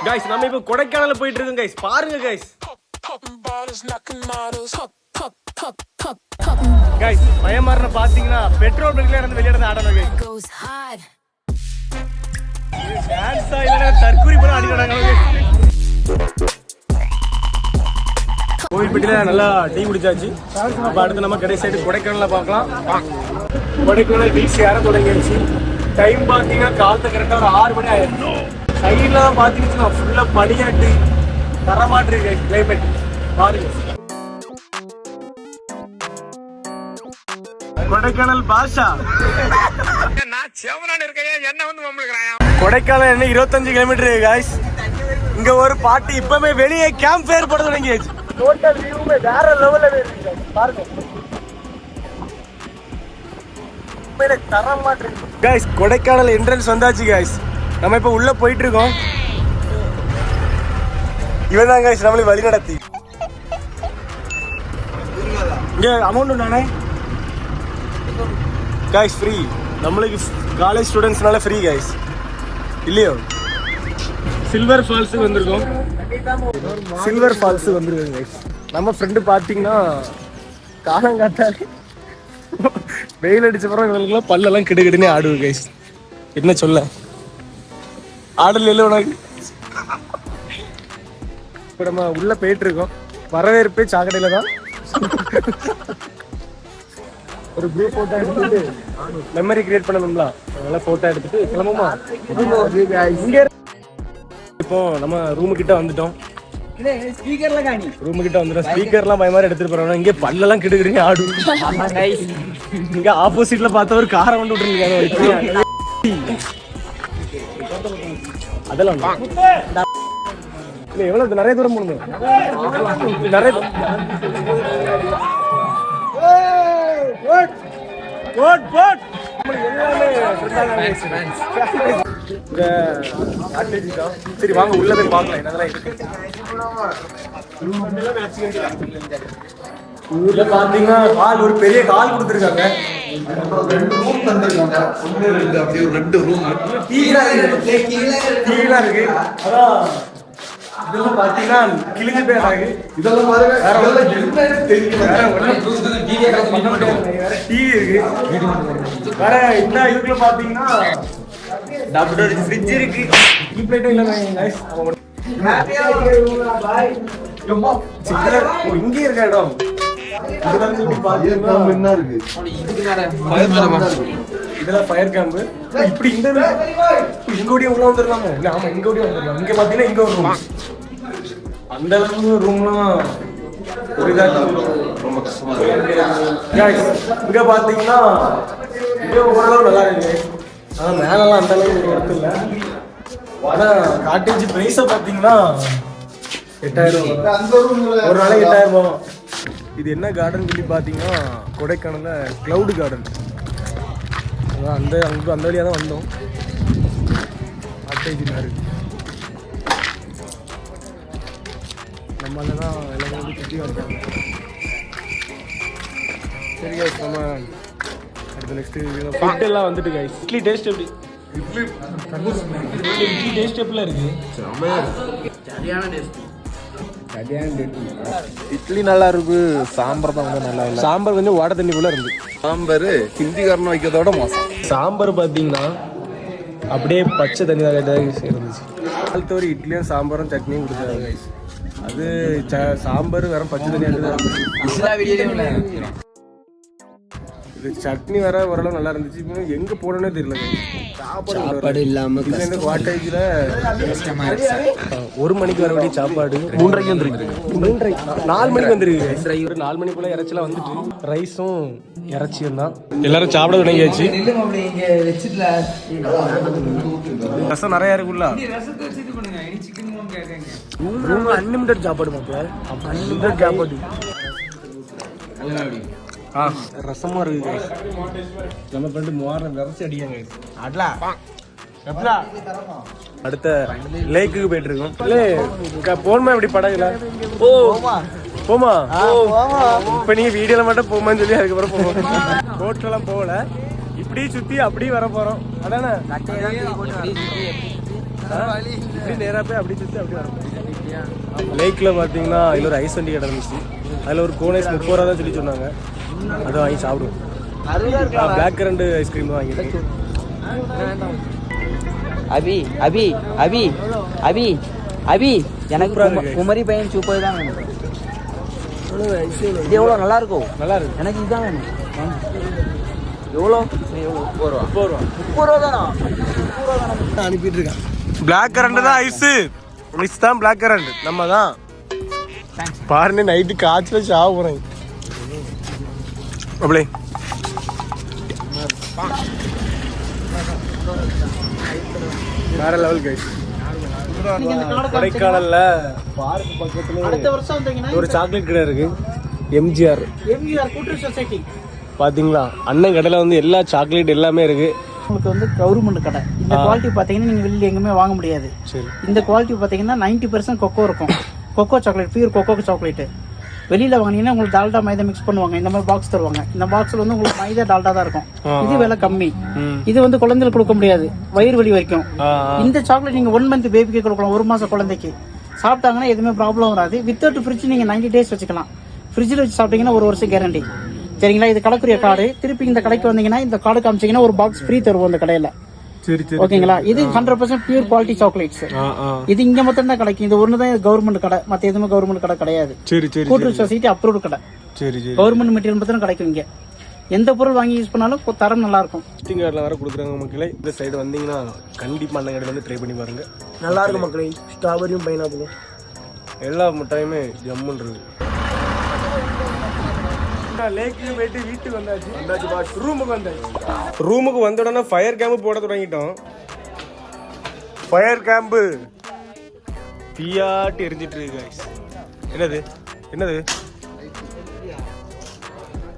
Guys நம்ம இப்ப கொடைக்கானல்ல போயிட்டு இருக்கோம் गाइस பாருங்க गाइस गाइस பயமாறன பாத்தீங்கன்னா பெட்ரோல் பங்க்ல இருந்து வெளிய இருந்து ஆடணும் गाइस டான்ஸ் ஆயிலனா தற்குறி போல ஆடிறாங்க गाइस கோயில்பட்டில நல்லா டீ குடிச்சாச்சு அப்ப அடுத்து நம்ம கடை சைடு கொடைக்கானல்ல பார்க்கலாம் கொடைக்கானல் பீச் ஏற தொடங்கிருச்சு டைம் பாத்தீங்கன்னா காலைல கரெக்டா ஒரு 6 மணி ஆயிடுச்சு சைடுல தான் பாத்தீங்கன்னா ஃபுல்லா பனியாட்டு தரமாட்டு இருக்கு கிளைமேட் பாருங்க கொடைக்கானல் பாஷா நான் செவனான இருக்கேன் என்ன வந்து மம்முக்குறான் கொடைக்கானல் என்ன 25 கிலோமீட்டர் गाइस இங்க ஒரு பாட்டி இப்பவே வெளியே கேம்ப் ஃபயர் போட தொடங்கியாச்சு டோட்டல் வியூவே வேற லெவல்ல இருக்கு பாருங்க மேல தரமாட்டு இருக்கு गाइस கொடைக்கானல் என்ட்ரன்ஸ் வந்தாச்சு गाइस நம்ம இப்ப உள்ள போயிட்டு இருக்கோம் இவன் தான் गाइस நம்மளை வழி நடத்தி இங்க அமௌண்ட் நானே गाइस ஃப்ரீ நம்மளுக்கு காலேஜ் ஸ்டூடண்ட்ஸ்னால ஃப்ரீ गाइस இல்லையோ சில்வர் ஃபால்ஸ் வந்திருக்கோம் சில்வர் ஃபால்ஸ் வந்திருக்கோம் गाइस நம்ம ஃப்ரெண்ட் பாத்தீங்கன்னா காலங்காத்தாலே வெயில் அடிச்ச பிறகு இவங்களுக்குலாம் பல்லெல்லாம் கிடுகிடுனே ஆடுது गाइस என்ன சொல்ல ஆடல் இல்லை உனக்கு இப்போ நம்ம உள்ள போயிட்டு இருக்கோம் வரவேற்பே சாக்கடையில தான் ஒரு குரூப் போட்டோ எடுத்துட்டு மெமரி கிரியேட் பண்ணணும்ல அதனால போட்டோ எடுத்துட்டு கிளம்புமா இங்க இப்போ நம்ம ரூமு கிட்ட வந்துட்டோம் ரூமு கிட்ட வந்துட்டோம் ஸ்பீக்கர்லாம் பயமாரி எடுத்துட்டு போறோம் இங்கே பல்லெல்லாம் கிடுகிடுங்க ஆடும் இங்க ஆப்போசிட்ல பார்த்த ஒரு காரை கொண்டு விட்டுருக்காங்க அதெல்லாம் இல்ல எவ்வளவு நிறைய தூரம் போகணும் நிறைய சரி வாங்க உள்ள போய் பார்க்கலாம் என்னதெல்லாம் இருக்கு உள்ள பாத்தீங்கன்னா ஹால் ஒரு பெரிய ஹால் கொடுத்துருக்காங்க 2 ரூம் தந்திருக்காங்க 1 2 அப்படியே 2 ரூம் டிவிலாம் இருக்கு அதான் இதெல்லாம் பாத்தீங்கன்னா கிழிஞ்சு போயிடாது இதெல்லாம் பாருங்க வேற என்ன தெரியும் வேற டிவி இருக்கு வேற இந்த இதுக்குள்ள பாத்தீங்கன்னா டபுள் ஃப்ரிட்ஜ் இருக்கு டியூப்லைட் இல்ல गाइस இங்க இருக்க இடம் என்ன இருக்கு இதெல்லாம் ஃபயர் கேம்ப் இப்படி இந்த இங்க ஓடியே உள்ள வந்துடலாமா இல்ல ஆமா இங்க ஓடியே வந்துடலாம் இங்க பாத்தீங்கன்னா இங்க ஒரு ரூம் அந்த அளவுக்கு ரூம்லாம் ஒரு இதாக ரொம்ப கஷ்டமா இருக்கு இங்க பாத்தீங்கன்னா இங்க ஓரளவு நல்லா இருக்கு ஆனா மேலெல்லாம் அந்த அளவுக்கு ஒர்த்து இல்லை ஆனா காட்டேஜ் பிரைஸை பாத்தீங்கன்னா 8000 ஒரு நாளைக்கு 8000 இது என்ன கார்டன் சொல்லி பார்த்தீங்கன்னா கொடைக்கானல்ல கிளவுட் கார்டன் அதான் அந்த வழியாக தான் வந்தோம் காட்டேஜ் இருக்கு நம்மளால தான் எல்லாமே வந்து சுற்றி வந்தாங்க சரி गाइस நம்ம அடுத்த நெக்ஸ்ட் ஃபுட் எல்லாம் வந்துட்டு गाइस இட்லி டேஸ்ட் எப்படி இட்லி டேஸ்ட் எப்படிலாம் இருக்கு சரியான டேஸ்ட் இட்லி நல்லா இருக்கு சாம்பார் தான் நல்லா இல்லை சாம்பார் கொஞ்சம் வாட தண்ணி போல இருக்கு சாம்பார் ஹிந்திக்காரன் வைக்கிறதோட மோசம் சாம்பார் பார்த்தீங்கன்னா அப்படியே பச்சை தண்ணி தான் இருந்துச்சு அடுத்த ஒரு இட்லியும் சாம்பாரும் சட்னியும் கொடுத்தாங்க அது சாம்பார் வேற பச்சை தண்ணி இது சட்னி வேற ஓரளவு நல்லா இருந்துச்சு இப்போ எங்க போனோன்னே தெரியல சாப்பாடு இல்லாம வாட்டேஜ்ல 1 மணிக்கு வர வேண்டிய சாப்பாடு 3:30 வந்துருக்கு 4 மணிக்கு வந்துருக்கு ஒரு 4 மணி போல இறைச்சலாம் வந்துட்டு ரைஸும் இறைச்சியும் தான் எல்லாரும் சாப்பிட தொடங்கியாச்சு ரசம் நிறைய இருக்குல்ல அன்லிமிட்டட் சாப்பாடு மாப்பிள்ள அன்லிமிட்டட் சாப்பாடு ரசமா இருக்கு நம்ம ஃப்ரெண்டு மோரன் விரசி அடிக்காங்க அடுத்த லேக்குக்கு போயிட்டு இருக்கோம் போகணுமா எப்படி படகுல போமா இப்ப நீங்க வீடியோல மட்டும் போமான்னு சொல்லி அதுக்கப்புறம் போவோம் போட்டெல்லாம் போகல இப்படி சுத்தி அப்படியே வர போறோம் அதானே இப்படி நேராக போய் அப்படி சுற்றி அப்படி வரும். லேக்கில் பார்த்தீங்கன்னா அதில் ஒரு ஐஸ் வண்டி கிடந்துச்சு. அதில் ஒரு கோன் ஐஸ் 30 ரூபா தான் சொல்லி சொன்னாங்க. அதை வாங்கி சாப்பிடுவோம். பிளாக் கரண்ட் ஐஸ்கிரீம் தான் வாங்கியிருக்கேன். அபி அபி அபி அபி அபி எனக்கு குமரி பையன் சூப்பர் தான் வேணும். இது எவ்வளோ நல்லா இருக்கும்? நல்லா இருக்கு. எனக்கு இதுதான் வேணும். எவ்வளோ? 30 ரூபா தானா? அனுப்பிட்டு இருக்கான். பிளாக் கரண்ட் தான் ஐஸு. மிஸ் தான் பிளாக் கரண்ட். நம்ம தான் பாருங்க நைட்டு காய்ச்சல சாவ போகிறேன். அப்படியே வேற லெவல் கைஸ். கொடைக்கானல்ல பார்க் பக்கத்துல ஒரு சாக்லேட் கடை இருக்கு. எம்ஜிஆர் கூட்டுறவு சொசைட்டி பாத்தீங்களா? அண்ணன் கடையில வந்து எல்லா சாக்லேட் எல்லாமே இருக்கு. உங்களுக்கு வந்து கவர்மெண்ட் கடை. இந்த குவாலிட்டி பாத்தீங்கன்னா நீங்க வெளியில எங்குமே வாங்க முடியாது. சரி. இந்த குவாலிட்டி பாத்தீங்கன்னா 90% கொக்கோ இருக்கும். Cocoa chocolate, pure cocoa chocolate. வெளியில வாங்கினீங்கன்னா உங்களுக்கு டால்டா மைதா மிக்ஸ் பண்ணுவாங்க. இந்த மாதிரி பாக்ஸ் தருவாங்க. இந்த பாக்ஸ்ல வந்து உங்களுக்கு மைதா டால்டா தான் இருக்கும். இது விலை கம்மி. இது வந்து குழந்தைகளுக்கு கொடுக்க முடியாது, வயிறு வலி வரைக்கும். இந்த சாக்லேட் நீங்க 1 மந்த் பேபிக்கு கொடுக்கலாம், 1 மாசம் குழந்தைக்கு சாப்பிட்டாங்கன்னா எதுவுமே ப்ராப்ளம் வராது. வித்தவுட் ஃப்ரிட்ஜ் நீங்க 90 days வச்சுக்கலாம். ஃப்ரிட்ஜில் வச்சு சாப்பிட்டீங்கன்னா 1 வருஷம் கேரண்டி. சரிங்களா? இது கடைக்குரிய கார்டு. திருப்பி இந்த கடைக்கு வந்தீங்கன்னா இந்த கார்டு காமிச்சீங்கன்னா ஒரு பாக்ஸ் ஃப்ரீ தருவோம் இந்த கடையில. சரி சரி. ஓகேங்களா? இது 100% பியூர் குவாலிட்டி சாக்லேட்ஸ். இது இங்க மட்டும் தான் கிடைக்கும். இது ஒண்ணு தான் கவர்மெண்ட் கடை. மத்த எதுவுமே கவர்மெண்ட் கடை கிடையாது. சரி சரி. கூட்டுறவு சொசைட்டி அப்ரூவ்ட் கடை. சரி சரி. கவர்மெண்ட் மெட்டீரியல் மட்டும் தான் கிடைக்கும் இங்க. எந்த பொருள் வாங்கி யூஸ் பண்ணாலும் தரம் நல்லா இருக்கும். விசிட்டிங் கார்டில் வேற கொடுக்குறாங்க மக்களே. இந்த சைடு வந்தீங்கன்னா கண்டிப்பா அண்ணன் கடையில் வந்து ட்ரை பண்ணி பாருங்க. நல்லா இருக்கும் மக்களே. ஸ்ட்ராபெரியும் பைனாப்பிளும் எல்லா முட்டாயுமே ஜம்முன்னு இருக்கு. லேக்லயும் போயிட்டு வீட்டுக்கு வந்தாச்சு பாஸ். ரூமுக்கு வந்த உடனே ஃபயர் கேம்ப் போட தொடங்கிட்டோம். ஃபயர் கேம்ப் தீயாட்டி எரிஞ்சிட்டு இருக்கு guys. என்னது என்னது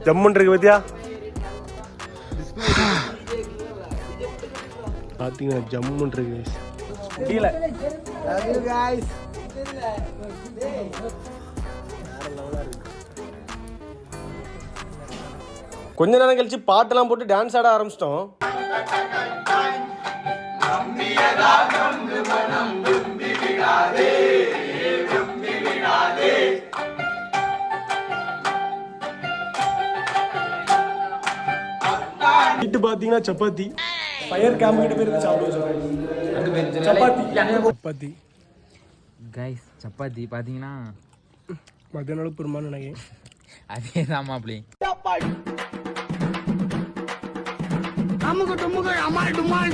ஜம்முன்னு இருக்கு பத்தியா? பாத்தீங்கன்னா ஜம்முன்னு இருக்கு guys. முடியல. கொஞ்ச நேரம் கழிச்சு பாட்டெல்லாம் போட்டு டான்ஸ் ஆட ஆரம்பிச்சிட்டோம். வீட்டு பாத்தீங்கன்னா சப்பாத்தி. ஃபயர் கேம்ப் கிட்ட போய் சாப்பிடுவோம். சப்பாத்தி கைஸ், சப்பாத்தி பாத்தீங்கன்னா மத்தியானம் பெருமான்னு நினைக்கிறேன். அதே தான் மாப்பிள்ளை. அமுக டுமுக அமால் டுமால்.